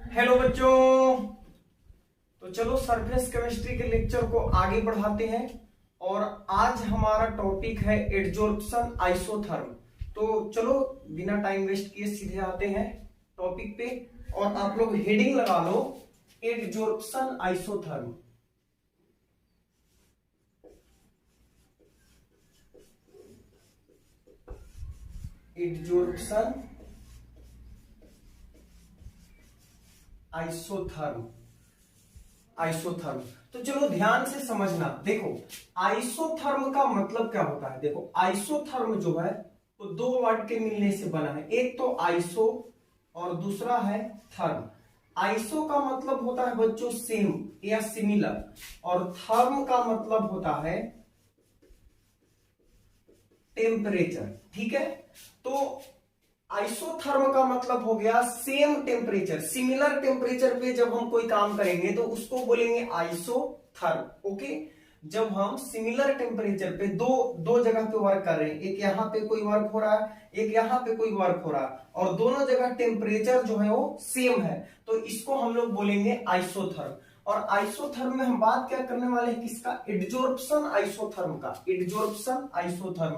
Hello बच्चों। तो चलो सरफेस केमिस्ट्री के लेक्चर को आगे बढ़ाते हैं और आज हमारा टॉपिक है एडजॉर्प्शन आइसोथर्म। तो चलो बिना टाइम वेस्ट किए सीधे आते हैं टॉपिक पे और आप लोग हेडिंग लगा लो adsorption isotherm. Adsorption isotherm. Isotherm तो चलो ध्यान से समझना। देखो आइसोथर्म का मतलब क्या होता है। देखो आइसोथर्म जो है वो दो वर्ड के मिलने से बना है। एक तो आइसो और दूसरा है थर्म। आइसो का मतलब होता है बच्चों सेम या सिमिलर और थर्म का मतलब होता है टेम्परेचर। ठीक है, तो आइसोथर्म का मतलब हो गया सेम टेम्परेचर, सिमिलर टेम्परेचर पे जब हम कोई काम करेंगे तो उसको बोलेंगे आइसोथर्म। ओके, जब हम सिमिलर टेम्परेचर पे दो जगह पे वर्क कर रहे हैं, एक यहाँ पे कोई वर्क हो रहा है, एक यहाँ पे कोई वर्क हो रहा है और दोनों जगह टेम्परेचर जो है वो सेम है, तो इसको हम लोग बोलेंगे आइसोथर्म। और आइसोथर्म में हम बात क्या करने वाले हैं, किसका, एडजॉर्प्शन आइसोथर्म का। एडजॉर्प्शन आइसोथर्म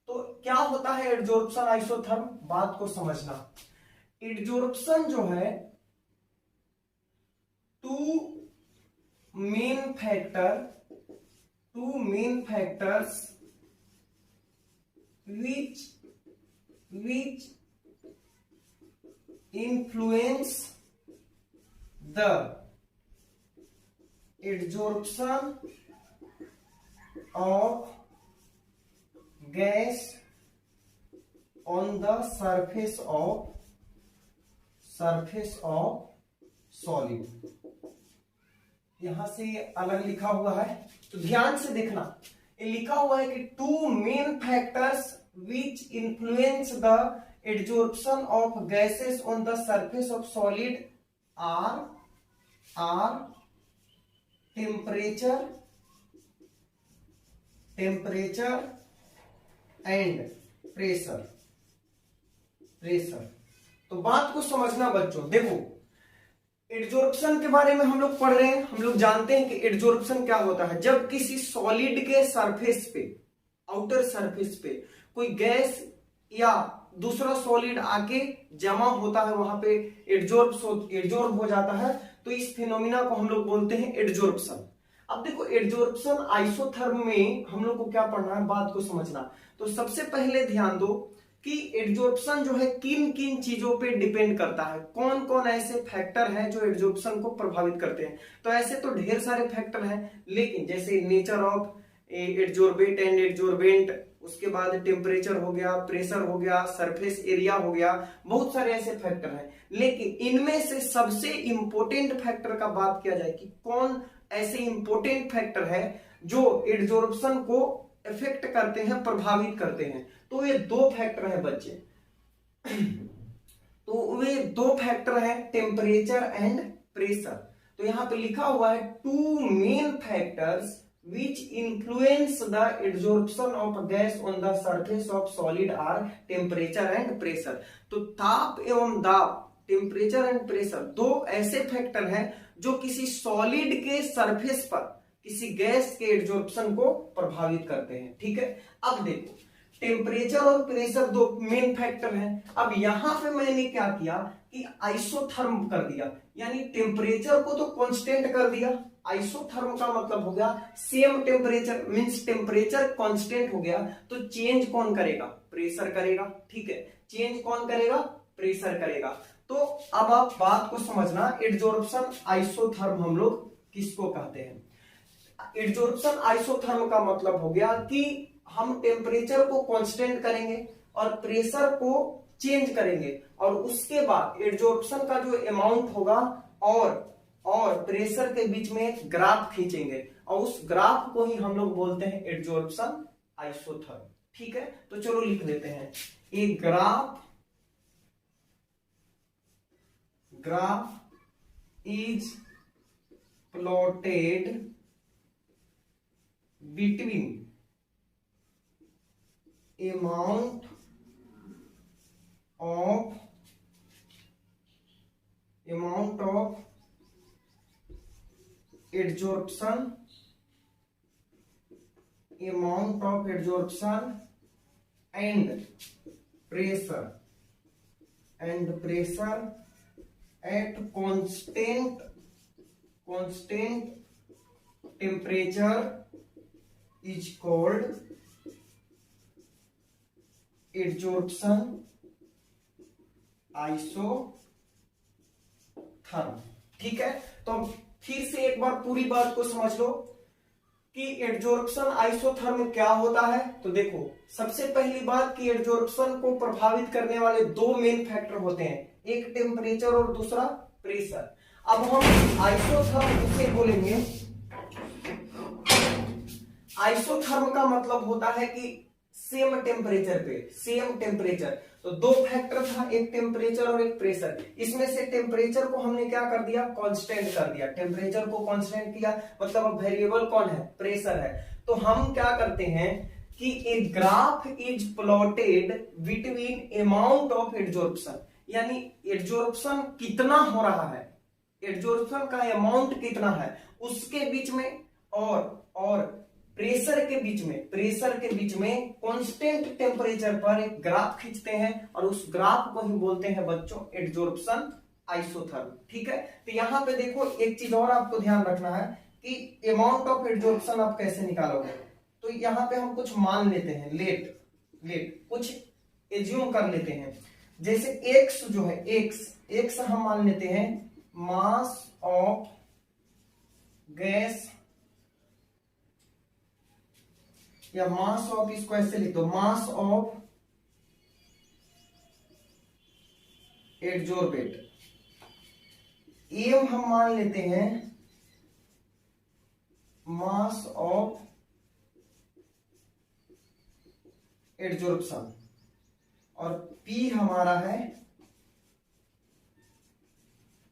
तो क्या होता है एडजॉर्प्शन आइसोथर्म, बात को समझना। एडजॉर्प्शन जो है two main factors which influence the adsorption of gas on the surface of solid। यहां से ये अलग लिखा हुआ है तो ध्यान से देखना। ये लिखा हुआ है कि two main factors which influence the adsorption of gases on the surface of solid are temperature and pressure। तो बात को समझना बच्चों। देखो एडजॉर्प्शन के बारे में हम लोग पढ़ रहे हैं, हम लोग जानते हैं कि एडजॉर्प्शन क्या होता है। जब किसी सॉलिड के सरफेस पे, आउटर सरफेस पे कोई गैस या दूसरा सॉलिड आके जमा होता है, वहां पे एडजॉर्ब हो जाता है, तो इस फिनोमिना को हम लोग बोलते हैं एडजॉर्प्शन। अब देखो एडजॉर्प्शन आइसोथर्म में हम लोग को क्या पढ़ना है, बात को समझना। तो सबसे पहले ध्यान दो कि एडजॉर्प्शन जो है किन किन चीजों पे डिपेंड करता है, कौन कौन ऐसे फैक्टर हैं जो एडजॉर्प्शन को प्रभावित करते हैं। तो ऐसे तो ढेर सारे फैक्टर हैं, लेकिन जैसे nature of adsorbate and adsorbent, उसके बाद टेम्परेचर हो गया, प्रेशर हो गया, सरफेस एरिया हो गया, बहुत सारे ऐसे फैक्टर हैं। लेकिन इनमें से सबसे इंपॉर्टेंट फैक्टर का बात किया जाए कि कौन ऐसे इंपॉर्टेंट फैक्टर है जो एडजॉर्प्शन को इफेक्ट करते हैं, प्रभावित करते हैं, तो ये दो फैक्टर हैं बच्चे। तो वे दो फैक्टर हैं टेम्परेचर एंड प्रेशर। तो यहां पे लिखा हुआ है two main factors which influence the adsorption of gas on the surface of solid are temperature and pressure। तो ताप एवं दाब, टेम्परेचर एंड प्रेशर, दो ऐसे फैक्टर हैं जो किसी सॉलिड के सरफेस पर किसी गैस के एडजॉर्प्शन को प्रभावित करते हैं। ठीक है, अब देखो टेम्परेचर और प्रेशर दो मेन फैक्टर हैं। अब यहां पे मैंने क्या किया कि आइसोथर्म कर दिया, यानी टेम्परेचर को तो कांस्टेंट कर दिया। आइसोथर्म का मतलब हो गया same temperature, means temperature constant हो गया, तो चेंज कौन करेगा, प्रेशर करेगा। ठीक है, चेंज कौन करेगा, प्रेशर करेगा। तो अब आप बात को समझना, एडजॉर्प्शन आइसोथर्म हम लोग किसको कहते हैं। एडजॉर्प्शन आइसोथर्म का मतलब हो गया कि हम टेम्परेचर को कांस्टेंट करेंगे और प्रेशर को चेंज करेंगे और उसके बाद एडजॉर्प्शन का जो अमाउंट होगा और प्रेशर के बीच में एक ग्राफ खींचेंगे और उस ग्राफ को ही हम लोग बोलते हैं एडजॉर्प्शन आइसोथर्म। ठीक है, तो चलो लिख लेते हैं। A graph is plotted between amount of adsorption, amount of adsorption and pressure at constant temperature is called adsorption isotherm। ठीक है, तो फिर से एक बार पूरी बात को समझ लो कि एडजॉर्प्शन आइसोथर्म क्या होता है। तो देखो, सबसे पहली बात कि एडजॉर्प्शन को प्रभावित करने वाले दो मेन फैक्टर होते हैं, एक टेम्परेचर और दूसरा प्रेशर। अब हम आइसोथर्म किसे बोलेंगे? आइसोथर्म का मतलब होता है कि सेम टेम्परेचर पे, सेम टेम्परेचर। तो दो फैक्टर था, एक टेम्परेचर और एक प्रेशर। इसमें से टेम्परेचर को हमने क्या कर दिया? कांस्टेंट कर दिया। टेम्परेचर को कांस्टेंट किया मतलब अब वेरिएबल कौन है? प्रेशर है। तो हम क्या करते हैं कि a graph is plotted between amount of adsorption, यानी एडजॉर्प्शन कितना हो रहा है, एडजॉर्प्शन का अमाउंट कितना है उसके बीच में और प्रेशर के बीच में कांस्टेंट टेम्परेचर पर एक ग्राफ खींचते हैं और उस ग्राफ को ही बोलते हैं बच्चों एडजॉर्प्शन आइसोथर्म। ठीक है, तो यहां पे देखो एक चीज और आपको ध्यान रखना है कि अमाउंट ऑफ एडजॉर्प्शन आप कैसे निकालोगे। तो यहां पे हम कुछ मान लेते हैं, लेट कुछ एज्यूम कर लेते हैं। जैसे एक्स जो है, एक्स हम मान लेते हैं मास ऑफ गैस, या मास ऑफ, इसको ऐसे लिख दो, मास ऑफ एडजॉर्बेट। एम हम मान लेते हैं मास ऑफ एडजॉर्प्शन, और पी हमारा है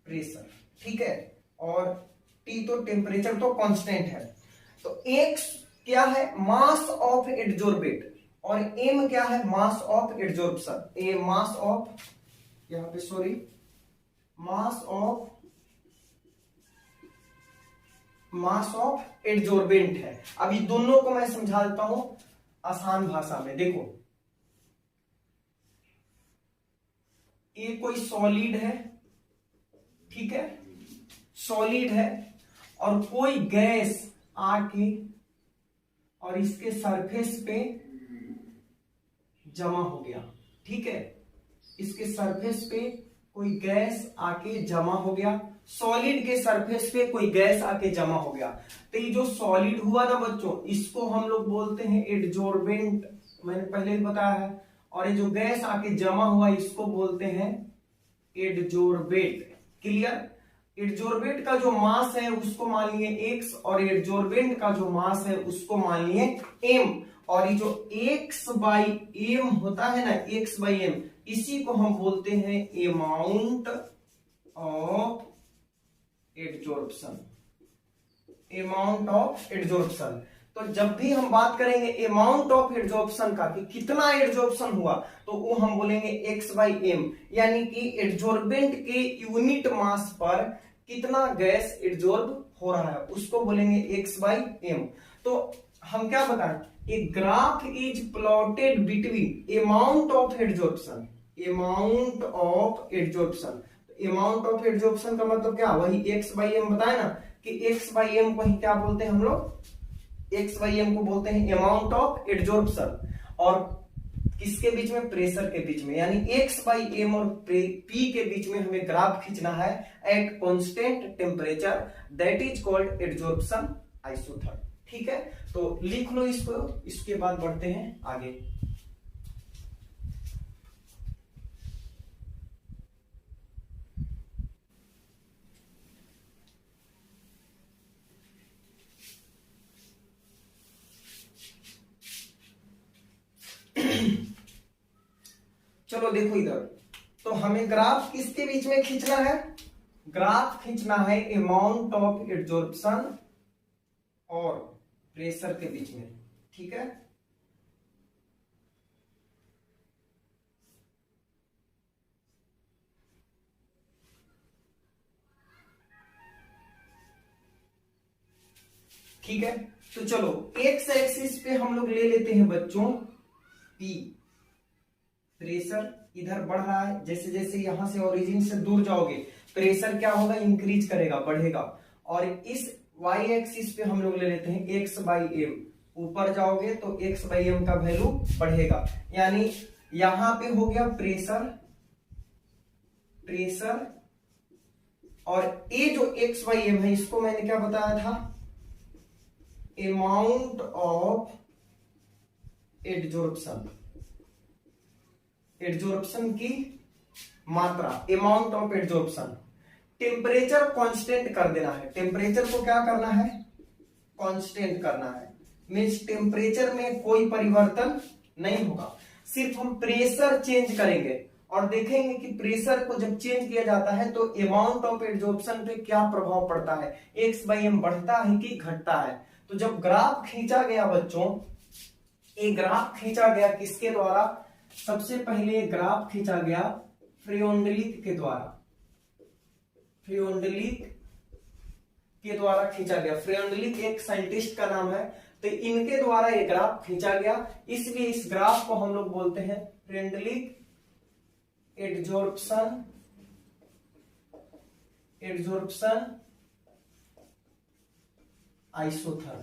प्रेशर। ठीक है, और टी तो टेम्परेचर तो कांस्टेंट है। तो एक्स क्या है? मास ऑफ एडजॉर्बेट, और एम क्या है? Mass of adsorption. A mass of, यहां पे सॉरी, मास ऑफ एडजॉर्बेंट है। अब ये दोनों को मैं समझा देता हूं आसान भाषा में। देखो, ये कोई सॉलिड है, ठीक है, सॉलिड है, और कोई गैस आके और इसके सरफेस पे जमा हो गया। ठीक है, इसके सरफेस पे कोई गैस आके जमा हो गया, सॉलिड के सरफेस पे कोई गैस आके जमा हो गया। तो ये जो सॉलिड हुआ ना बच्चों, इसको हम लोग बोलते हैं एडजॉर्बेंट, मैंने पहले ही बताया है। और ये जो गैस आके जमा हुआ इसको बोलते हैं एडजॉर्बेट। क्लियर? एडजॉर्बेट का जो मास है उसको मान लिए एक्स, और एडजॉर्बेंट का जो मास है उसको मान लिए एम। और ये जो एक्स बाई एम होता है ना, एक्स बाई एम, इसी को हम बोलते हैं amount of adsorption, amount of adsorption. तो जब भी हम बात करेंगे अमाउंट ऑफ एडजॉर्प्शन का कि कितना एडजॉर्प्शन हुआ, तो वो हम बोलेंगे एक्स बाई एम, यानी कि एडजॉर्बेंट के यूनिट मास पर कितना गैस एडजॉर्ब हो रहा है उसको बोलेंगे एक्स बाई एम। तो हम क्या बताएं, a graph is plotted between amount of adsorption, amount of adsorption. Amount of adsorption का मतलब क्या? वही एक्स बाई एम बताए ना, कि एक्स बाई एम को ही क्या बोलते हैं हम लोग? एक्स बाई एम को बोलते हैं अमाउंट ऑफ एडजॉर्प्शन। और किसके बीच में? प्रेशर के बीच में, यानी एक्स बाई एम और पी के बीच में हमें ग्राफ खींचना है at constant temperature, that is called adsorption isotherm. ठीक है, तो लिख लो इसको, इसके बाद बढ़ते हैं आगे। चलो देखो इधर, तो हमें ग्राफ किसके बीच में खींचना है? ग्राफ खींचना है अमाउंट ऑफ एडजॉर्प्शन और प्रेशर के बीच में। ठीक है, ठीक है, तो चलो एक्स एक्सिस पे हम लोग ले लेते हैं बच्चों P, प्रेशर इधर बढ़ रहा है, जैसे जैसे यहां से ओरिजिन से दूर जाओगे प्रेशर क्या होगा, इंक्रीज करेगा, बढ़ेगा। और इस y एक्सिस पे हम लोग ले लेते हैं x बाई एम, ऊपर जाओगे तो x बाई एम का वैल्यू बढ़ेगा, यानी यहां पे हो गया प्रेशर, प्रेशर, और ये जो x बाई एम है इसको मैंने क्या बताया था, अमाउंट ऑफ एडजॉर्प्शन, एडजॉर्प्शन की मात्रा, amount of adsorption. Temperature constant कर देना है, टेम्परेचर को क्या करना है, कांस्टेंट करना है, मींस टेम्परेचर में कोई परिवर्तन नहीं होगा, सिर्फ हम प्रेशर चेंज करेंगे और देखेंगे कि प्रेशर को जब चेंज किया जाता है तो अमाउंट ऑफ एडजॉर्प्शन पे क्या प्रभाव पड़ता है, एक्स बाई एम बढ़ता है कि घटता है। तो जब ग्राफ खींचा गया बच्चों, ये ग्राफ खींचा गया किसके द्वारा, सबसे पहले ग्राफ खींचा गया फ्रियोंडलिक के द्वारा, फ्रियोंडलिक के द्वारा खींचा गया। फ्रियोंडलिक एक साइंटिस्ट का नाम है, तो इनके द्वारा ये ग्राफ खींचा गया, इसलिए इस ग्राफ को हम लोग बोलते हैं Freundlich adsorption, adsorption isotherm,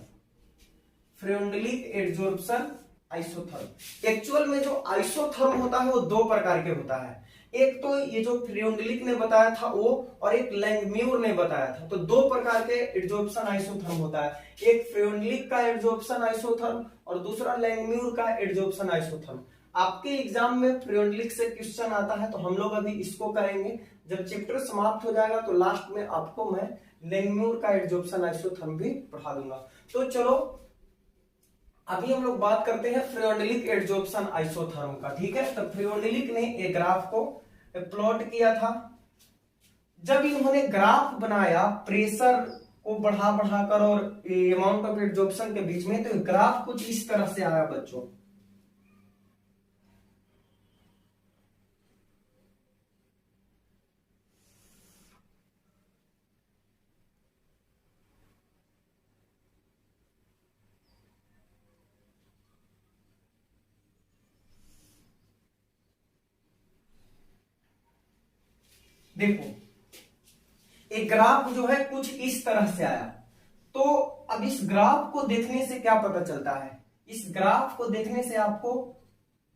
Freundlich adsorption isotherm. Actual में जो आइसोथर्म होता है वो दो प्रकार के होता है, एक तो ये जो फ्रियोंडलिक ने बताया था वो, और एक लैंगम्यूर ने बताया था। तो दो प्रकार के एडजॉर्प्शन आइसोथर्म होता है, एक फ्रियोंडलिक का एडजॉर्प्शन आइसोथर्म और दूसरा लैंगम्यूर का एडजॉर्प्शन आइसोथर्म। आपके एग्जाम में फ्रियोंडलिक से क्वेश्चन आता है, तो हम लोग अभी इसको करेंगे, जब चैप्टर समाप्त हो जाएगा तो लास्ट में आपको मैं लैंगम्यूर का एडजॉर्प्शन आइसोथर्म भी पढ़ा दूंगा। तो चलो अभी हम लोग बात करते हैं फ्रियोंडलिक एडजॉर्प्शन आइसोथर्म का, ठीक है। तो फ्रियोंडलिक ने एक ग्राफ को प्लॉट किया था, जब इन्होंने ग्राफ बनाया प्रेशर को बढ़ा बढ़ाकर और अमाउंट ऑफ एडजॉर्प्शन के बीच में, तो ग्राफ कुछ इस तरह से आया बच्चों। देखो एक ग्राफ जो है कुछ इस तरह से आया, तो अब इस ग्राफ को देखने से क्या पता चलता है, इस ग्राफ को देखने से आपको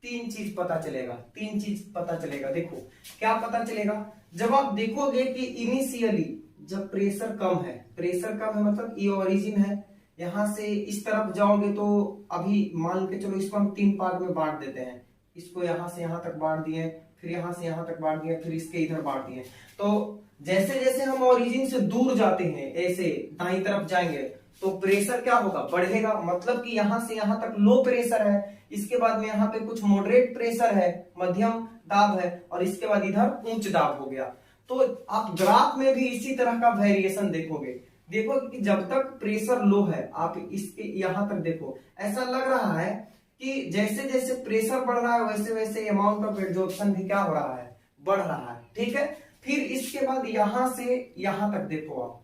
तीन चीज पता चलेगा, तीन चीज पता चलेगा। देखो क्या पता चलेगा, जब आप देखोगे कि इनिशियली जब प्रेशर कम है, प्रेशर कम है मतलब ये ओरिजिन है, यहां से इस तरफ जाओगे तो अभी मान के चलो इसको हम तीन पार्ट में बांट देते हैं, इसको यहां से यहां तक बांट दिए, फिर यहां से यहां तक बांट दिया, फिर इसके इधर बांट दिए। तो जैसे जैसे हम ओरिजिन से दूर जाते हैं, ऐसे दाईं तरफ जाएंगे तो प्रेशर क्या होगा, बढ़ेगा, मतलब कि यहां से यहां तक लो प्रेशर है, इसके बाद में यहाँ पे कुछ मॉडरेट प्रेशर है, मध्यम दाब है, और इसके बाद इधर उच्च दाब हो गया। तो आप ग्राफ में भी इसी तरह का वेरिएशन देखोगे, देखो कि जब तक प्रेशर लो है, आप इसके यहां तक देखो, ऐसा लग रहा है कि जैसे जैसे प्रेशर बढ़ रहा है वैसे वैसे अमाउंट ऑफ एडजॉर्प्शन भी क्या हो रहा है, बढ़ रहा है, ठीक है। फिर इसके बाद यहां से यहां तक देखो आप,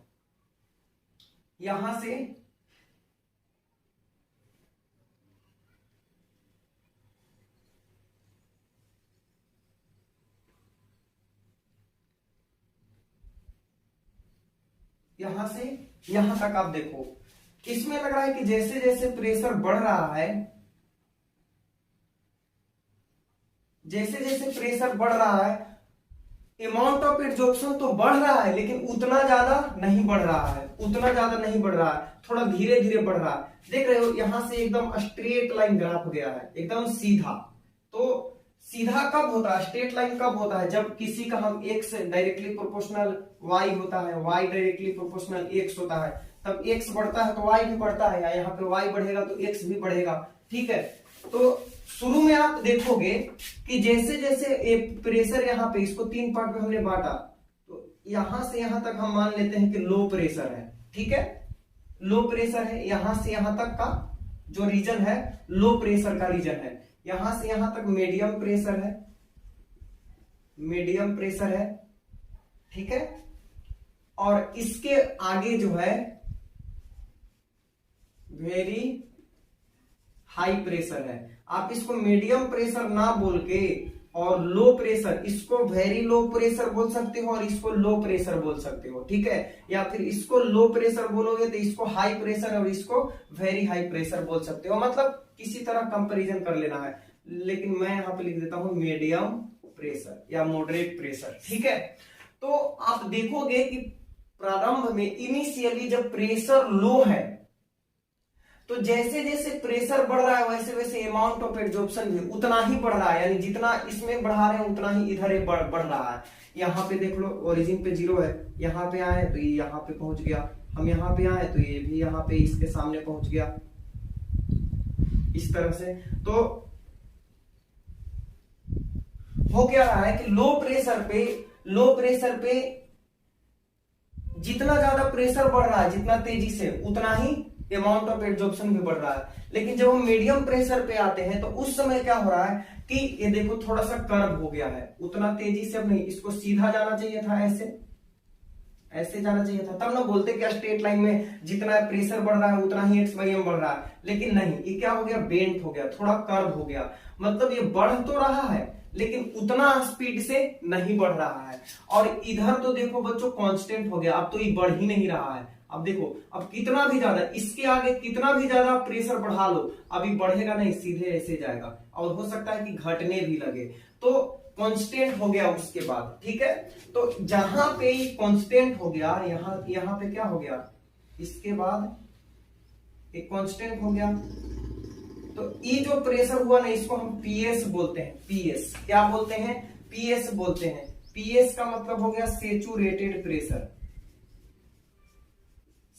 यहां से यहां तक आप देखो, इसमें लग रहा है कि जैसे जैसे प्रेशर बढ़ रहा है, जैसे जैसे प्रेशर बढ़ रहा है, अमाउंट ऑफ एडजॉर्प्शन तो बढ़ रहा है लेकिन उतना ज्यादा नहीं बढ़ रहा है, उतना ज्यादा नहीं बढ़ रहा है, थोड़ा धीरे धीरे बढ़ रहा है। देख रहे हो यहां से एकदम स्ट्रेट लाइन ग्राफ गया है, एकदम सीधा। तो सीधा कब होता है, स्ट्रेट लाइन कब होता है, जब किसी का हम x डायरेक्टली प्रोपोर्शनल y होता है, y डायरेक्टली प्रोपोर्शनल x होता है, तब x बढ़ता है तो y भी बढ़ता है, या यहाँ पे y बढ़ेगा तो x भी बढ़ेगा, ठीक है। तो शुरू में आप देखोगे कि जैसे जैसे प्रेशर यहाँ पे, इसको तीन पार्ट में हमने बांटा, तो यहां से यहां तक हम मान लेते हैं कि लो प्रेशर है, ठीक है, लो प्रेशर है, यहां से यहां तक का जो रीजन है लो प्रेशर का रीजन है, यहां से यहां तक मीडियम प्रेशर है, मीडियम प्रेशर है, ठीक है। और इसके आगे जो है वेरी हाई प्रेशर है। आप इसको मीडियम प्रेशर ना बोल के और लो प्रेशर, इसको वेरी लो प्रेशर बोल सकते हो और इसको लो प्रेशर बोल सकते हो, ठीक है। या फिर इसको लो प्रेशर बोलोगे तो इसको हाई प्रेशर और इसको वेरी हाई प्रेशर बोल सकते हो, मतलब किसी तरह कंपैरिजन कर लेना है। लेकिन मैं यहां पे लिख देता हूं मीडियम प्रेशर या मॉडरेट प्रेशर, ठीक है। तो आप देखोगे कि प्रारंभ में इनिशियली जब प्रेशर लो है तो जैसे जैसे प्रेशर बढ़ रहा है वैसे वैसे अमाउंट ऑफ एब्जॉर्प्शन भी उतना ही बढ़ रहा है, यानी जितना इसमें बढ़ा रहे हैं उतना ही इधर बढ़ रहा है। यहाँ पे देख लो ओरिजिन पे 0 है, यहाँ पे आए तो ये यहाँ पे पहुंच गया, हम यहाँ पे आए तो ये भी यहाँ पे इसके सामने पहुंच गया, इस तरह से। तो हो क्या रहा है कि लो प्रेशर पे जितना ज्यादा प्रेशर बढ़ रहा है, जितना तेजी से, उतना ही अमाउंट ऑफ एब्जॉर्प्शन भी बढ़ रहा है। लेकिन जब हम मीडियम प्रेशर पे आते हैं तो उस समय क्या हो रहा है कि ये देखो थोड़ा सा कर्व हो गया है, उतना तेजी से अब नहीं, इसको सीधा जाना चाहिए था, ऐसे जाना चाहिए था, तब ना बोलते कि स्ट्रेट लाइन में जितना प्रेशर बढ़ रहा है उतना ही x/m बढ़ रहा है। लेकिन नहीं, ये क्या हो गया, बेंट हो गया, थोड़ा कर्व हो गया, मतलब ये बढ़ तो रहा है लेकिन उतना स्पीड से नहीं बढ़ रहा है। और इधर तो देखो बच्चों कांस्टेंट हो गया, अब तो ये बढ़ ही नहीं रहा है। अब देखो, अब कितना भी ज्यादा, इसके आगे कितना भी ज्यादा प्रेशर बढ़ा लो अभी बढ़ेगा नहीं, सीधे ऐसे जाएगा और हो सकता है कि घटने भी लगे, तो कांस्टेंट हो गया उसके बाद, ठीक है। तो जहां पे कांस्टेंट हो गया, यहाँ पे क्या हो गया, इसके बाद एक कांस्टेंट हो गया, तो ये जो प्रेशर हुआ ना इसको हम पीएस बोलते हैं। पीएस क्या बोलते हैं, पीएस बोलते हैं। पीएस का मतलब हो गया सेचुरेटेड प्रेशर,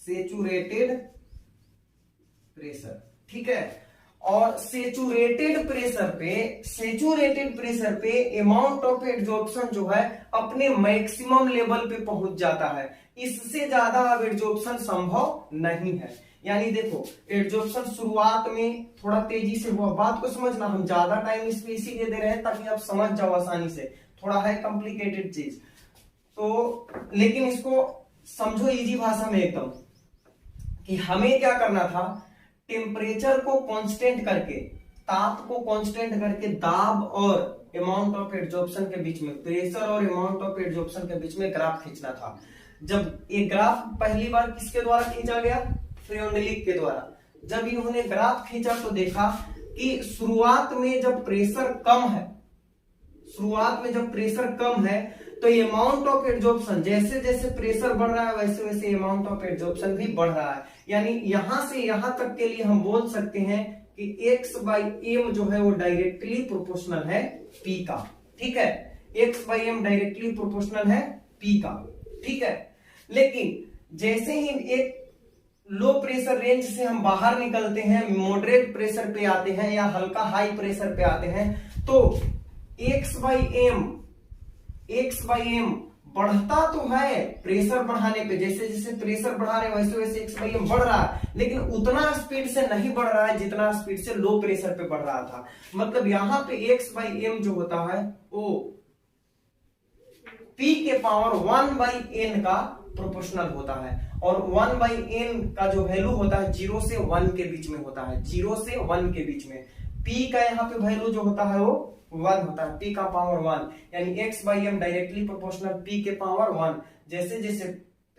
सेचुरेटेड प्रेशर, ठीक है। और सेचुरेटेड प्रेशर पे अमाउंट ऑफ एब्जॉर्प्शन जो है अपने मैक्सिमम लेवल पे पहुंच जाता है, इससे ज्यादा अब एब्जॉर्प्शन संभव नहीं है। यानी देखो एब्जॉर्प्शन शुरुआत में थोड़ा तेजी से हुआ, बात को समझना, हम ज्यादा टाइम इस पे इसीलिए दे रहे हैं ताकि आप समझ जाओ आसानी से, थोड़ा है कॉम्प्लिकेटेड चीज तो, लेकिन इसको समझो इजी भाषा में एकदम, कि हमें क्या करना था, टेम्परेचर को कांस्टेंट करके, ताप को कांस्टेंट करके दाब और अमाउंट ऑफ एब्जॉर्प्शन के बीच में, प्रेशर और अमाउंट ऑफ एब्जॉर्प्शन के बीच में ग्राफ खींचना था। जब ये ग्राफ पहली बार किसके द्वारा खींचा गया, फ्रेंडलिक के द्वारा। जब इन्होंने ग्राफ खींचा तो देखा कि शुरुआत में जब प्रेशर कम है तो ये अमाउंट ऑफ एब्जॉर्प्शन, जैसे जैसे प्रेशर बढ़ रहा है वैसे वैसे अमाउंट ऑफ एब्जॉर्प्शन भी बढ़ रहा है। यानी यहां से यहां तक के लिए हम बोल सकते हैं कि x/m जो है वो डायरेक्टली प्रोपोर्शनल है P का, ठीक है। x/m डायरेक्टली प्रोपोर्शनल है P का, ठीक है। लेकिन जैसे ही एक लो प्रेशर रेंज से हम बाहर निकलते हैं, मॉडरेट प्रेशर पे आते हैं या हल्का हाई प्रेशर पे आते हैं, तो x/m बढ़ता तो है प्रेशर बढ़ाने पे, जैसे जैसे प्रेशर बढ़ा रहे वैसे वैसे x/m बढ़ रहा है, लेकिन उतना स्पीड से नहीं बढ़ रहा है जितना स्पीड से लो प्रेशर पे बढ़ रहा था। मतलब यहां पे x/m जो होता है वो P के पावर 1/n का प्रोपोर्शनल होता है, और 1/n का जो वैल्यू होता है 0 से 1 के बीच में होता है, 0 से 1 के बीच में। P का यहाँ पे वैल्यू जो होता है वो 1 होता है, P का पावर 1, यानी x/m डायरेक्टली प्रोपोर्शनल P के पावर 1। जैसे जैसे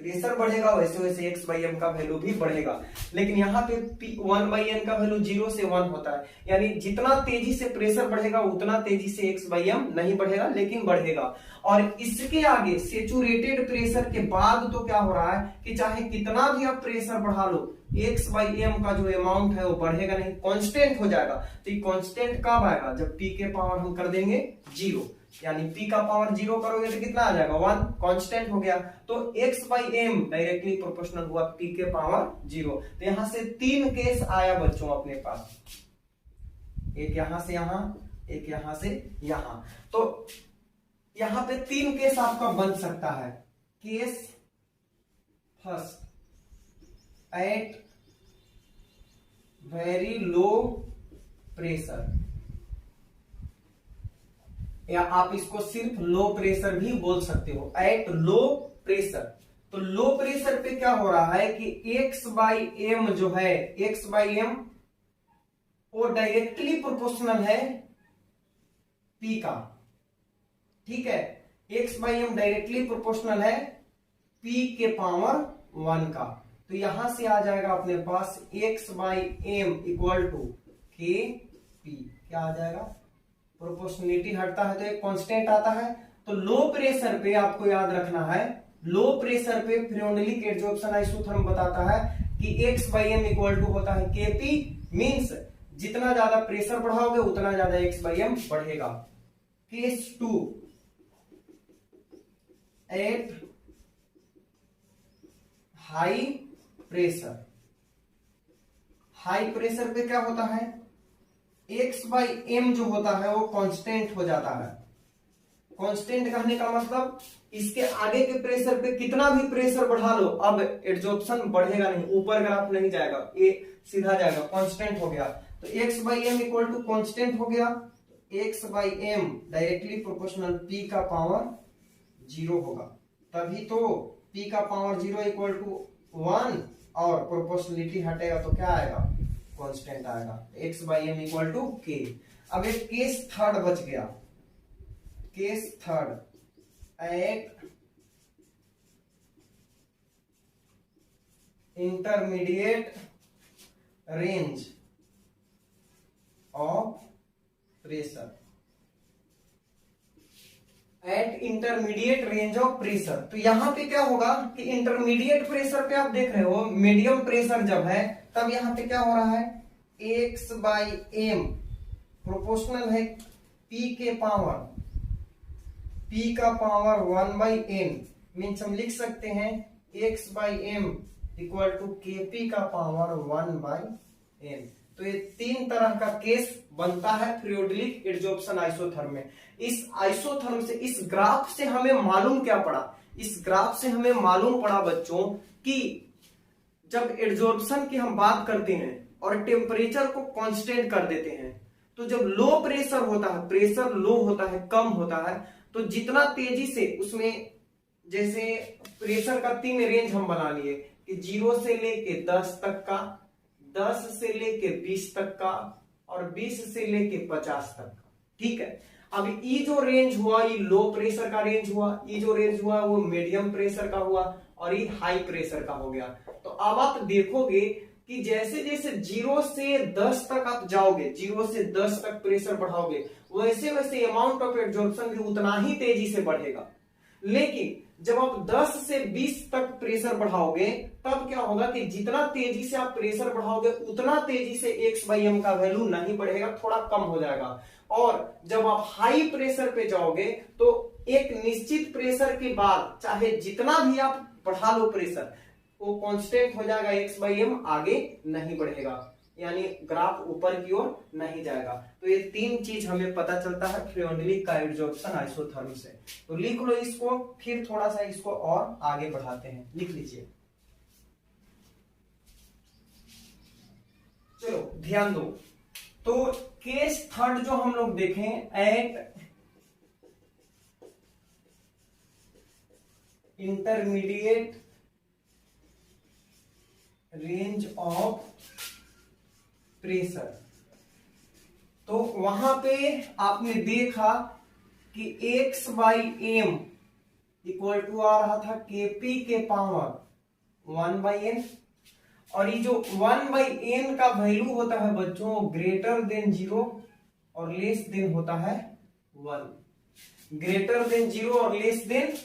प्रेशर बढ़ेगा वैसे वैसे x/m का वैल्यू भी बढ़ेगा, लेकिन यहाँ पे 1/n का वैल्यू 0 से 1 होता है, यानी जितना तेजी से प्रेशर बढ़ेगा उतना तेजी से x/m नहीं बढ़ेगा, लेकिन बढ़ेगा। और इसके आगे सेचुरेटेड प्रेशर के बाद तो क्या हो रहा है कि चाहे कितना भी आप प्रेशर बढ़ा लो, x/m का जो अमाउंट है वो बढ़ेगा नहीं, कांस्टेंट हो जाएगा। तो ये कांस्टेंट कब आएगा, जब P के पावर हम कर देंगे 0, यानी P का पावर 0 करोगे तो कितना आ जाएगा 1, कांस्टेंट हो गया। तो x/m डायरेक्टली प्रोपोर्शनल हुआ P के पावर 0। तो यहां से 3 केस आया बच्चों अपने पास, एक यहां से यहां, एक यहां से यहां। तो यहां पे 3 केस आपका बन सकता है। Case first, at very low pressure, या आप इसको सिर्फ लो प्रेशर भी बोल सकते हो, एट लो प्रेशर। तो लो प्रेशर पे क्या हो रहा है कि एक्स बाई एम जो है, एक्स बाई एम वो डायरेक्टली प्रोपोर्शनल है पी का, ठीक है। X by am directly proportional है पी के पावर 1 का। तो यहां से आ जाएगा अपने पास X by M equal to के पी। क्या आ जाएगा, प्रोपोर्शनलिटी हटता है तो एक कांस्टेंट आता है। तो लो प्रेशर पे आपको याद रखना है, लो प्रेशर पे फ्रियोनिक एड्सॉर्प्शन आइसोथर्म बताता है कि x by M equal to होता है के पी, मीन्स जितना ज्यादा प्रेशर बढ़ाओगे उतना ज्यादा एक्स बाई एम बढ़ेगा। Case 2 at high pressure, high pressure पे क्या होता है, एक्स बाई एम जो होता है वो कांस्टेंट हो जाता है। कांस्टेंट कहने का मतलब इसके आगे के प्रेशर पे कितना भी प्रेशर बढ़ा लो अब एड्सॉर्प्शन बढ़ेगा नहीं, ऊपर ग्राफ नहीं जाएगा, ये सीधा जाएगा, कांस्टेंट हो गया। तो x by M equal to constant हो गया, x by am directly proportional p का पावर 0 होगा, तभी तो पी का पावर 0 इक्वल टू 1 और प्रोपोर्शनलिटी हटेगा तो क्या आएगा, कांस्टेंट आएगा। X by M equal to k. अब एक केस थर्ड बच गया, case third at intermediate range of pressure, at intermediate range of pressure. तो यहां पे क्या होगा कि इंटरमीडिएट प्रेशर पे आप देख रहे हो, मीडियम प्रेशर जब है तब यहां पे क्या हो रहा है, एक्स बाई एम प्रोपोर्शनल है पी के पावर, पी का पावर 1 बाई एन, मीन्स हम लिख सकते हैं x by M equal to के पी का पावर 1 बाई एन। तो ये 3 तरह का केस बनता है फ्रियोडिलिक एड्सॉर्प्शन आइसोथर्म में। इस आइसोथर्म से, इस ग्राफ से हमें मालूम क्या पड़ा, इस ग्राफ से हमें मालूम पड़ा बच्चों कि जब एड्सॉर्प्शन की हम बात करते हैं और टेम्परेचर को कांस्टेंट कर देते हैं, तो जब लो प्रेशर होता है, प्रेशर लो होता है, कम होता है, तो जितना तेजी से उसमें, जैसे प्रेशर का 3 रेंज हम बना लिए कि 0 से लेके 10 तक का, 10 से लेके 20 तक का और 20 से लेके 50 तक का, ठीक है। अब ये जो रेंज हुआ ये लो प्रेशर का रेंज हुआ, ये जो रेंज हुआ वो मीडियम प्रेशर का हुआ और ये हाई प्रेशर का हो गया। तो अब आप देखोगे कि जैसे जैसे 0 से 10 तक आप जाओगे, 0 से 10 तक प्रेशर बढ़ाओगे, वैसे वैसे अमाउंट ऑफ एब्जॉर्प्शन भी उतना ही तेजी से बढ़ेगा। लेकिन जब आप 10 से 20 तक प्रेशर बढ़ाओगे तब क्या होगा कि जितना तेजी से आप प्रेशर बढ़ाओगे उतना तेजी से एक्स बाई एम का वैल्यू नहीं बढ़ेगा, थोड़ा कम हो जाएगा। और जब आप हाई प्रेशर पे जाओगे तो एक निश्चित प्रेशर के बाद चाहे जितना भी आप बढ़ा लो प्रेशर, वो कांस्टेंट हो जाएगा, एक्स बाई एम आगे नहीं बढ़ेगा, यानी ग्राफ ऊपर की ओर नहीं जाएगा। तो ये 3 चीज हमें पता चलता है फ्रियोनिक का एड्सॉर्प्शन आइसोथर्म से। तो लिख लो इसको, फिर थोड़ा सा इसको और आगे बढ़ाते हैं, लिख लीजिए। चलो ध्यान दो, तो केस थर्ड जो हम लोग देखें, at intermediate range of pressure, तो वहां पे आपने देखा कि x by M equal to आ रहा था के पी के पावर 1 बाई एन, और ये जो 1 बाई एन का वैल्यू होता है बच्चों ग्रेटर देन 0 और लेस देन होता है 1, ग्रेटर देन 0 और लेस देन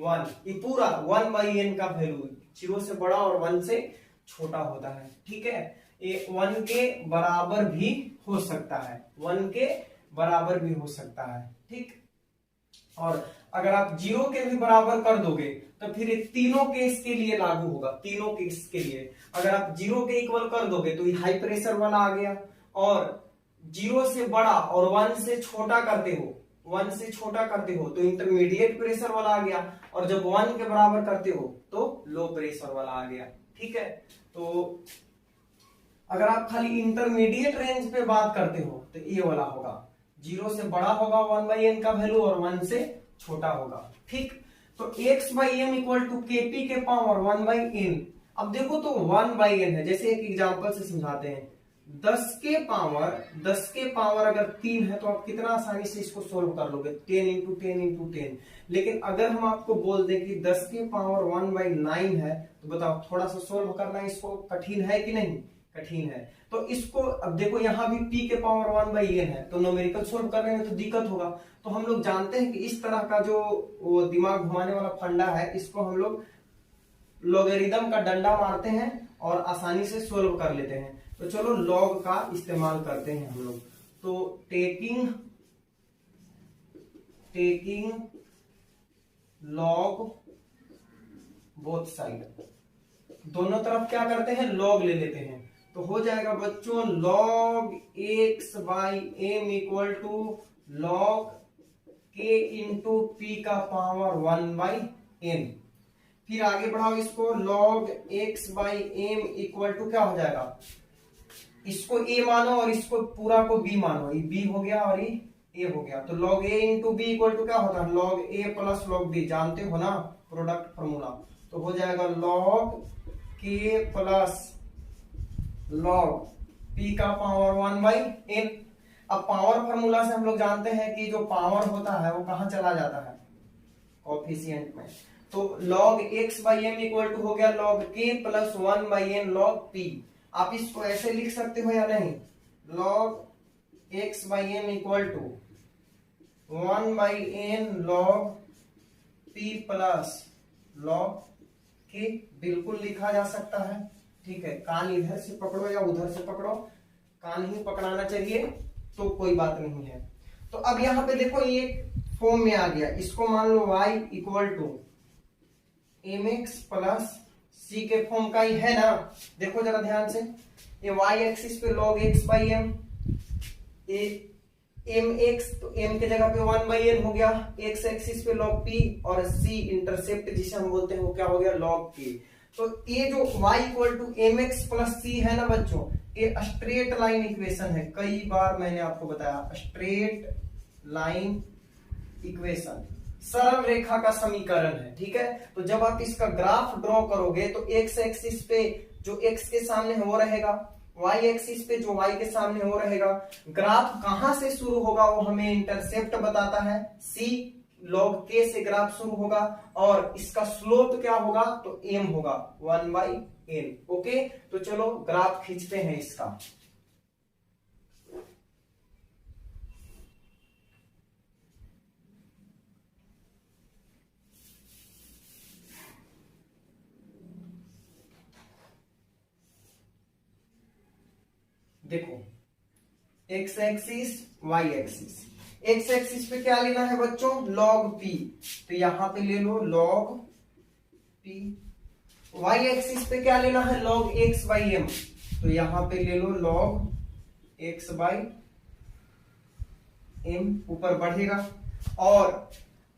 1, ये पूरा 1 बाई एन का वैल्यू 0 से बड़ा और 1 से छोटा होता है, ठीक है। ये 1 के बराबर भी हो सकता है, 1 के बराबर भी हो सकता है, ठीक। और अगर आप 0 के भी बराबर कर दोगे तो फिर ये तीनों केस के लिए लागू होगा, तीनों केस के लिए। अगर आप 0 के इक्वल कर दोगे तो ये हाई प्रेशर वाला आ गया, और 0 से बड़ा और 1 से छोटा करते हो, 1 से छोटा करते हो तो इंटरमीडिएट प्रेशर वाला आ गया, और जब 1 के बराबर करते हो तो लो प्रेशर वाला आ गया, ठीक है। तो अगर आप खाली इंटरमीडिएट रेंज पे बात करते हो तो ये वाला होगा, 0 से बड़ा होगा 1 बाई एन का वैल्यू और 1 से छोटा होगा, ठीक। तो x by M equal to kp के पावर 1 बाई एन। अब देखो तो 1 बाई एन है, जैसे एक एग्जांपल से समझाते हैं। 10 के पावर अगर 3 है तो आप कितना आसानी से इसको सोल्व कर लोगे, 10 इंटू 10 इंटू 10। लेकिन अगर हम आपको बोल दें कि 10 के पावर 1 बाई 9 है, तो बताओ थोड़ा सा सोल्व करना इसको कठिन है कि नहीं? कठिन है। तो इसको अब देखो यहाँ भी p के पावर 1 बाई एन है, तो न्यूमेरिकल सोल्व करने में तो दिक्कत होगा। तो हम लोग जानते हैं कि इस तरह का जो वो दिमाग घुमाने वाला फंडा है, इसको हम लोग लॉगरिदम का डंडा मारते हैं और आसानी से सोल्व कर लेते हैं। तो चलो लॉग का इस्तेमाल करते हैं हम लोग। तो टेकिंग लॉग बोथ साइड, दोनों तरफ क्या करते हैं? लॉग ले लेते हैं। तो हो जाएगा बच्चों log x by M equal to log k into p का पावर 1 बाई एन। फिर आगे बढ़ाओ इसको, log x by M equal to क्या हो जाएगा? इसको a मानो और इसको पूरा को b मानो, ये b हो गया और ये a हो गया। तो log a into b equal to क्या होता है? log a plus log b, जानते हो ना प्रोडक्ट फॉर्मूला। तो हो जाएगा log k plus log p का पावर 1 बाई n। अब पावर फॉर्मूला से हम लोग जानते हैं कि जो पावर होता है वो कहां चला जाता है? कोफिशिएंट में। तो log x by M equal to हो गया log k plus 1 by n log p। आप इसको ऐसे लिख सकते हो या नहीं? log x by M equal to 1 by n log p plus log k, बिल्कुल लिखा जा सकता है। ठीक है, कान इधर से पकड़ो या उधर से पकड़ो, कान ही पकड़ाना चाहिए तो कोई बात नहीं है। तो अब यहाँ पे देखो ये फॉर्म में आ गया, इसको मान लो y equal to M X plus C के फॉर्म का ही है ना। देखो जरा ध्यान से, ये y एक्सिस पे log x by m, m x तो एम के जगह पे 1 बाई एन हो गया, x एक्सिस पे log p और c इंटरसेप्ट जिसे हम बोलते हैं वो क्या हो गया? log k। तो ये जो y equal to M X plus C है ना बच्चों, ये स्ट्रेट लाइन इक्वेशन है। कई बार मैंने आपको बताया, स्ट्रेट लाइन इक्वेशन, सरल रेखा का समीकरण है। ठीक है, तो जब आप इसका ग्राफ ड्रॉ करोगे तो x एक्सिस पे जो x के सामने है वो रहेगा, y एक्सिस पे जो y के सामने वो रहेगा। ग्राफ कहां से शुरू होगा वो हमें इंटरसेप्ट बताता है, c log k से ग्राफ शुरू होगा और इसका स्लोप क्या होगा? तो m होगा 1 बाई n। ओके, तो चलो ग्राफ खींचते हैं इसका। देखो x axis y axis, x axis पे क्या लेना है बच्चों? log p, तो यहां पे ले लो log p। y एक्सिस पे क्या लेना है? log x बाई m, तो यहां पे ले लो log x बाई m, ऊपर बढ़ेगा। और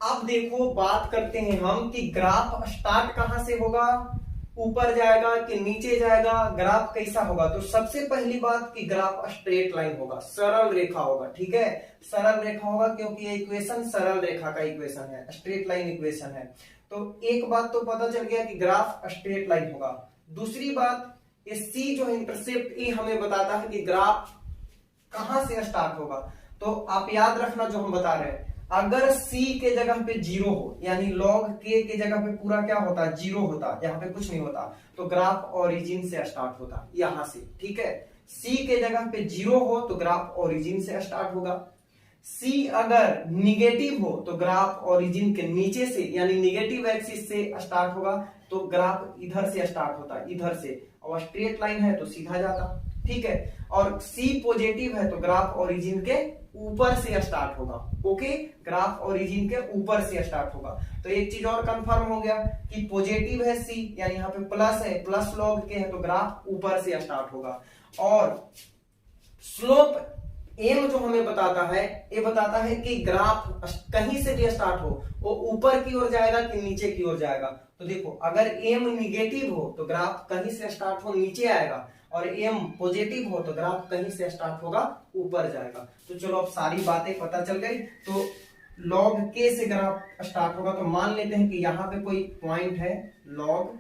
अब देखो बात करते हैं हम कि ग्राफ स्टार्ट कहां से होगा? ऊपर जाएगा कि नीचे जाएगा? ग्राफ कैसा होगा? तो सबसे पहली बात कि ग्राफ स्ट्रेट लाइन होगा, सरल रेखा होगा। ठीक है, सरल रेखा होगा क्योंकि ये इक्वेशन सरल रेखा का इक्वेशन है, स्ट्रेट लाइन इक्वेशन है। तो एक बात तो पता चल गया कि ग्राफ स्ट्रेट लाइन होगा। दूसरी बात, ये सी जो इंटरसेप्ट ई हमें बताता है कि ग्राफ कहां से स्टार्ट होगा। तो आप याद रखना जो हम बता रहे हैं, अगर c के जगह पे 0 हो, यानी log k के जगह पे पूरा क्या होता है? 0 होता, यहाँ पे कुछ नहीं होता, तो ग्राफ ओरिजिन से स्टार्ट होता, यहां से। ठीक है, c के जगह पे 0 हो तो ग्राफ ओरिजिन से स्टार्ट होगा। c अगर निगेटिव हो तो ग्राफ ओरिजिन के नीचे से यानी निगेटिव एक्सिस से स्टार्ट होगा, तो ग्राफ इधर से स्टार्ट होता, इधर से, और स्ट्रेट लाइन है तो सीधा जाता। ठीक है, और c पॉजिटिव है तो ग्राफ ओरिजिन के ऊपर से स्टार्ट होगा। ओके, ग्राफ ओरिजिन के ऊपर से स्टार्ट होगा। तो एक चीज और कंफर्म हो गया कि पॉजिटिव है सी, यानी यहाँ पे प्लस है, प्लस log के है तो ग्राफ ऊपर से स्टार्ट होगा। और स्लोप एम जो हमें बताता है, ये बताता है कि ग्राफ कहीं से भी स्टार्ट हो वो ऊपर की ओर जाएगा कि नीचे की ओर जाएगा। तो देखो अगर एम निगेटिव हो तो ग्राफ कहीं से स्टार्ट हो नीचे आएगा, और एम पॉजिटिव हो तो ग्राफ कहीं से स्टार्ट होगा ऊपर जाएगा। तो चलो अब सारी बातें पता चल गई। तो लॉग के से ग्राफ स्टार्ट होगा, तो मान लेते हैं कि यहाँ पे कोई पॉइंट है लॉग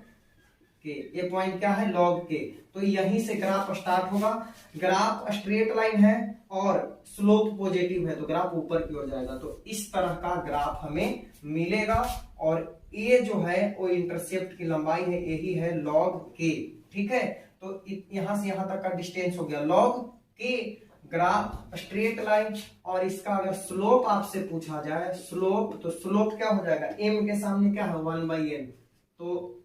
के, ये पॉइंट क्या है लॉग के, तो यहीं से ग्राफ स्टार्ट होगा। ग्राफ स्ट्रेट लाइन है और स्लोप पॉजिटिव है, तो ग्राफ ऊपर की ओर जाएगा। तो इस तरह का ग्राफ हमें मिलेगा और ये जो है वो इंटरसेप्ट की लंबाई है, यही है लॉग के। ठीक है, तो यहां से यहां तक का डिस्टेंस हो गया लॉग के। ग्राफ स्ट्रेट लाइन और इसका अगर स्लोप आपसे पूछा जाए स्लोप, तो स्लोप क्या हो जाएगा, m के सामने क्या है 1/n, तो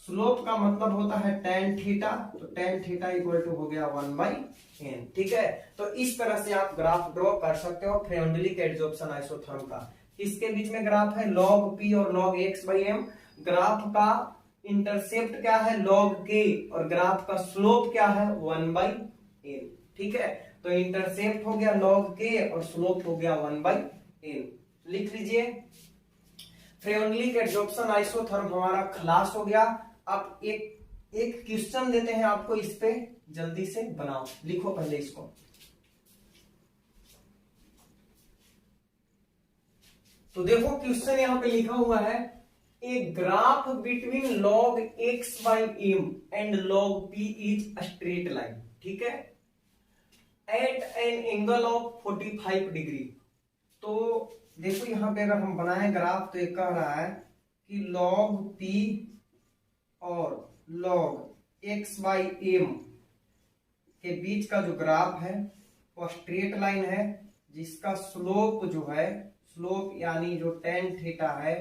स्लोप का मतलब होता है tan थीटा, तो tan थीटा इक्वल टू हो गया 1/n। ठीक है, तो इस तरह से आप ग्राफ ड्रॉ कर सकते हो फ्रेंडली एडजॉर्प्शन आइसोथर्म का। इसके बीच में ग्राफ है log p और log x/m। ग्राफ का इंटरसेप्ट क्या है log k और ग्राफ का स्लोप क्या है 1/n। ठीक है, तो इंटरसेप्ट हो गया log k और स्लोप हो गया 1/n। लिख लीजिए, फ्रेंडली एडजॉर्प्शन आइसोथर्म हमारा खलास हो गया। अब एक क्वेश्चन देते हैं आपको, इस पे जल्दी से बनाओ, लिखो पहले इसको। तो देखो क्वेश्चन यहां पे लिखा हुआ है, a graph between log x/m and log p is straight line. ठीक है, at an angle of 45 degree. तो देखो यहां पे अगर हम बनाए ग्राफ, तो ये कह रहा है कि log p और log x/m के बीच का जो ग्राफ है वो स्ट्रेट लाइन है, जिसका स्लोप जो है, स्लोप यानी जो tan थीटा है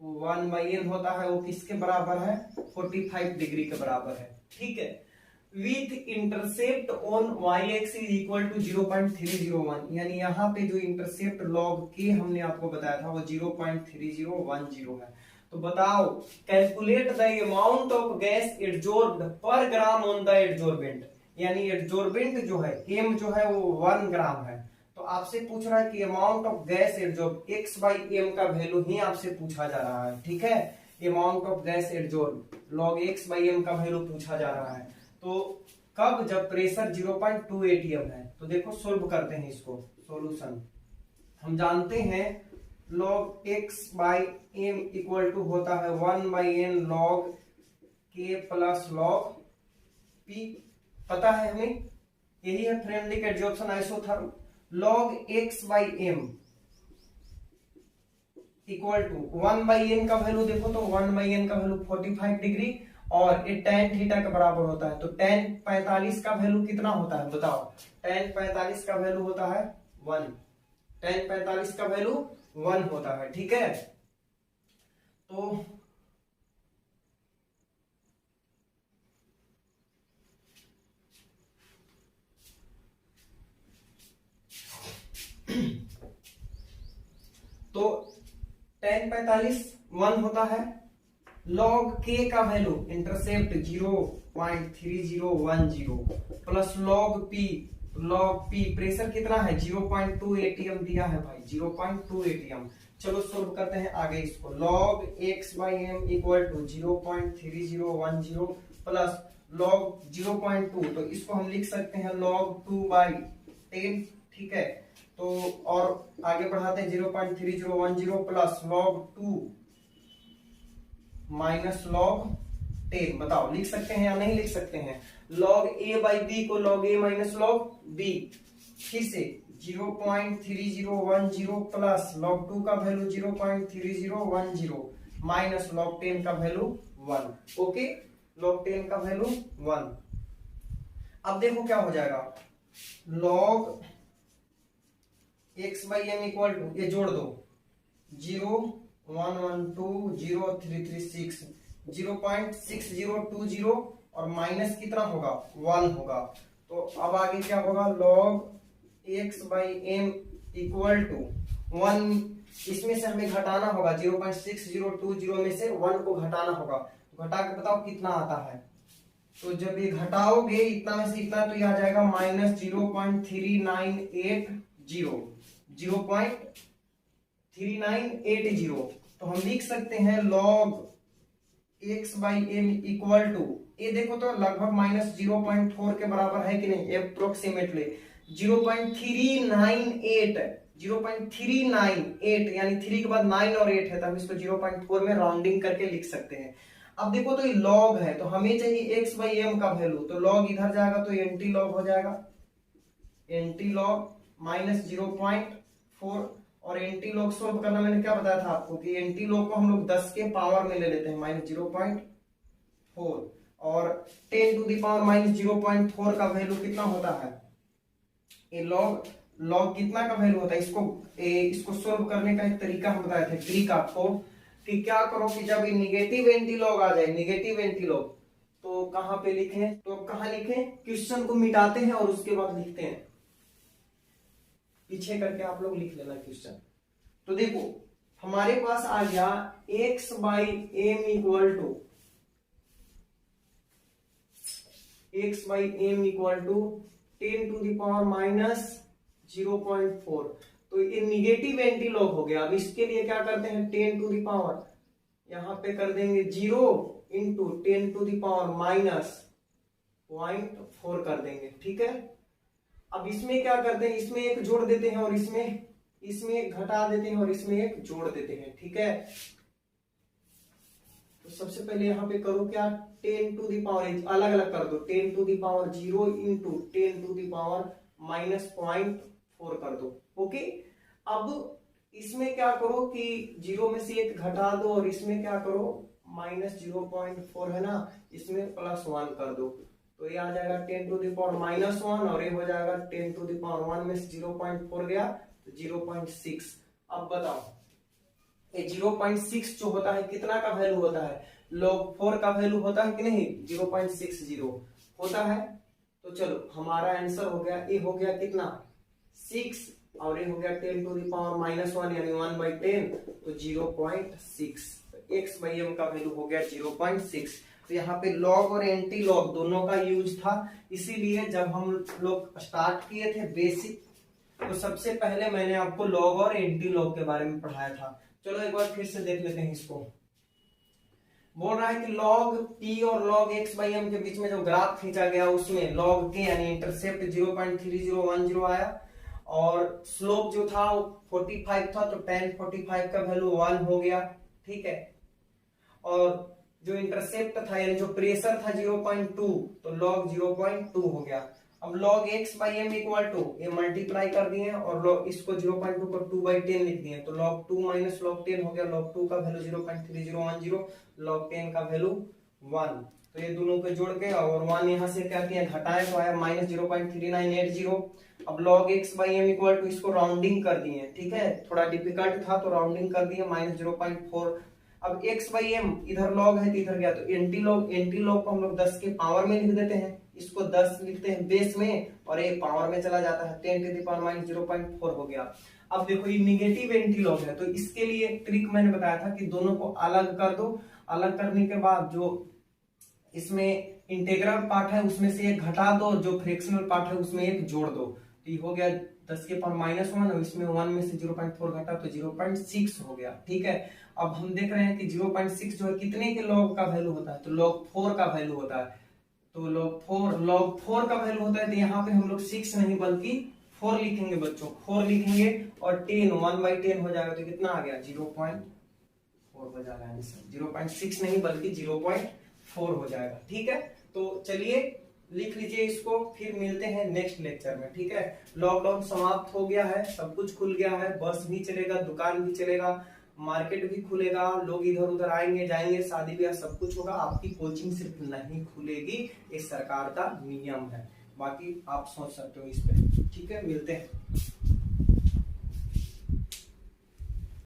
वो 1/n होता है। वो किसके बराबर है, 45 डिग्री के बराबर है। ठीक है, with intercept on y axis equal to 0.301, यानी यहाँ पे जो इंटरसेप्ट log k हमने आपको बताया था वो 0.3010 है। तो बताओ, calculate the amount of gas adsorbed per gram on the adsorbent, यानी एडजॉर्बेंट जो है m जो है वो 1 ग्राम है। तो आपसे पूछ रहा है कि amount of gas adsorb x/m का वैल्यू ही आपसे पूछा जा रहा है। ठीक है, amount of gas adsorb log x/m का वैल्यू पूछा जा रहा है। तो कब, जब प्रेशर 0.2 atm है। तो देखो सोल्व करते हैं इसको, सॉल्यूशन हम जानते हैं log x/m इक्वल टू होता है 1/n log k plus log p, पता है हमें, यही है Freundlich adsorption isotherm. log x/m equal to 1/n का वैल्यू देखो, तो 1/n का वैल्यू 45 डिग्री और ये tan थीटा के बराबर होता है। तो tan 45 का वैल्यू कितना होता है बताओ, tan 45 का वैल्यू होता है 1, tan 45 का वैल्यू 1 होता है। ठीक है, तो तो tan 45 1 होता है, log k का value intercept 0.3010 plus log p pressure कितना है 0.2 atm दिया है भाई, 0.2 atm। चलो सोल्व करते हैं आगे इसको। log x/m equal to 0.3010 plus log 0.2, तो इसको हम लिख सकते हैं log 2/10। ठीक है, तो और आगे बढ़ाते हैं 0.3010 प्लस log 2 माइनस log 10। बताओ लिख सकते हैं या नहीं लिख सकते हैं। log a/b को log a minus log b, फिर से 0.3010 प्लस log 2 का वैल्यू 0.3010 माइनस log 10 का वैल्यू 1। ओके, log 10 का वैल्यू 1। अब देखो क्या हो जाएगा, log x/m इक्वल टू, ये जोड़ दो 0.1120336 0.6020 और माइनस कितना होगा 1 होगा। तो अब आगे क्या होगा, log x/m इक्वल टू 1, इसमें से हमें घटाना होगा 0.6020 में से 1 को घटाना होगा। तो घटा के बताओ कितना आता है। तो जब ये घटाओगे इतना में से इतना, तो ये आ जाएगा माइनस 0.3980। तो हम लिख सकते हैं log x/m इक्वल टू, ये देखो तो लगभग माइनस 0.4 के बराबर है कि नहीं, अप्रोक्सीमेटली 0.398 0.398, यानी 3 के बाद 9 और 8 है तो हम इसको 0.4 में राउंडिंग करके लिख सकते हैं। अब देखो तो ये लॉग है तो हमें चाहिए x बाई एम का वैल्यू, तो लॉग इधर जाएगा तो एंटी लॉग हो जाएगा, एंटी लॉग माइनस 0.4, और एंटी लॉग सोल्व करना मैंने क्या बताया था आपको कि एंटी लॉग को हम लोग 10 के पावर में ले लेते हैं माइनस 0.4, और 10 टू द पावर माइनस 0.4 का वैल्यू कितना होता है, ये लॉग कितना का वैल्यू होता है, इसको सोल्व करने का एक तरीका हम बताए थे, ट्रिक आपको, कि क्या करो कि जब निगेटिव एंटी लॉग आ जाए, निगेटिव एंटी लॉग, तो कहां पे लिखें, तो कहां लिखें, क्वेश्चन को मिटाते हैं और उसके बाद लिखते हैं, पीछे करके आप लोग लिख लेना क्वेश्चन। तो देखो हमारे पास आ गया x by M equal to, x by M equal to 10 to the power minus 0.4, तो ये निगेटिव एंटी लॉग हो गया। अब इसके लिए क्या करते हैं, 10 टू द पावर यहां पे कर देंगे 0 into 10 to the power minus 0.4 कर देंगे, ठीक है। अब इसमें क्या करते हैं, इसमें एक जोड़ देते हैं और इसमें एक घटा देते हैं और इसमें एक जोड़ देते हैं, ठीक है। तो सबसे पहले यहाँ पे करो क्या, 10 टू द पावर अलग अलग कर दो, 10 to the power 0 into 10 to the power minus 0.4 कर दो, ओके। अब इसमें क्या करो कि 0 में से एक घटा दो और इसमें क्या करो माइनस 0.4 है ना, इसमें प्लस 1 कर दो, तो ये आ जाएगा 10 टू द पावर माइनस 1 और ये हो जाएगा 10 टू द पावर 1 में से 0.4 गया तो 0.6। अब बताओ ये 0.6 जो होता है कितना का वैल्यू होता है, log 4 का वैल्यू होता है कि नहीं, 0.60 होता है। तो चलो हमारा आंसर हो गया, ये हो गया कितना 6 और ये हो गया 10 टू द पावर माइनस 1 यानी 1/10, तो 0.6, x बाई एम का वैल्यू हो गया 0.6। तो यहाँ पे लॉग और एंटी लॉग दोनों का यूज था, इसीलिए जब हम लोग स्टार्ट किए थे बेसिक, तो सबसे पहले मैंने आपको लॉग और एंटी लॉग के बारे में पढ़ाया था। चलो एक बार फिर से देख लेते हैं इसको। बोल रहा है कि log t और log x बाई एम के बीच में जो ग्राफ खींचा गया उसमें log k यानी इंटरसेप्ट 0.3010 आया और स्लोप जो था वो 45 था, तो tan 45 का वैल्यू 1 हो गया, ठीक है। और जो इंटरसेप्ट था यानी जो प्रेशर था 0.2, तो log 0.2 हो गया। अब log x by M equal to ये मल्टीप्लाई कर दिए और log इसको 0.2 को 2/10 लिख दिए, तो log 2 माइनस log 10 हो गया, log 2 का वैल्यू 0.3010, log 10 का वैल्यू 1, तो ये दोनों को जोड़ के और 1 यहाँ से क्या किया घटाए तो आया माइनस 0.3980। अब log x by M equal to इसको राउंडिंग कर दिए, ठीक है, थोड़ा डिफिकल्ट था तो राउंडिंग कर दिए माइनस 0.4। अब x बाई एम इधर log है तो इधर गया, तो एंटी लॉग को हम लोग 10 के पावर में लिख देते हैं, इसको 10 लिखते हैं बेस में और ये पावर में चला जाता है, 10 टू द पावर माइनस 0.4 हो गया। अब देखो ये निगेटिव एंटी लॉग है, तो इसके लिए ट्रिक मैंने बताया था कि दोनों को अलग कर दो, अलग करने के बाद जो इसमें इंटीग्रल पार्ट है उसमें से एक घटा दो, जो फ्रैक्शनल पार्ट है उसमें एक जोड़ दो, तो ये हो गया 10 के पावर माइनस 1 और इसमें 1 में से 0.4 घटा तो 0.6 हो गया, ठीक है। अब हम देख रहे हैं कि 0.6 जो है कितने के लॉग का वैल्यू होता है, तो log 4 का वैल्यू होता है, तो log 4 का वैल्यू होता है, तो यहाँ पे हम लोग 6 नहीं बल्कि 4 लिखेंगे बच्चों, 4 लिखेंगे और 10 1/10 हो जाएगा, तो कितना आ गया 0.4 हो जाएगा आंसर, 0.6 नहीं बल्कि 0.4 हो जाएगा, ठीक है। तो चलिए लिख लीजिए इसको, फिर मिलते हैं नेक्स्ट लेक्चर में, ठीक है। लॉकडाउन समाप्त हो गया है, सब कुछ खुल गया है, बस भी चलेगा, दुकान भी चलेगा, मार्केट भी खुलेगा, लोग इधर उधर आएंगे जाएंगे, शादी ब्याह सब कुछ होगा, आपकी कोचिंग सिर्फ नहीं खुलेगी, ये सरकार का नियम है, बाकी आप सोच सकते हो इस पे, ठीक है। मिलते हैं।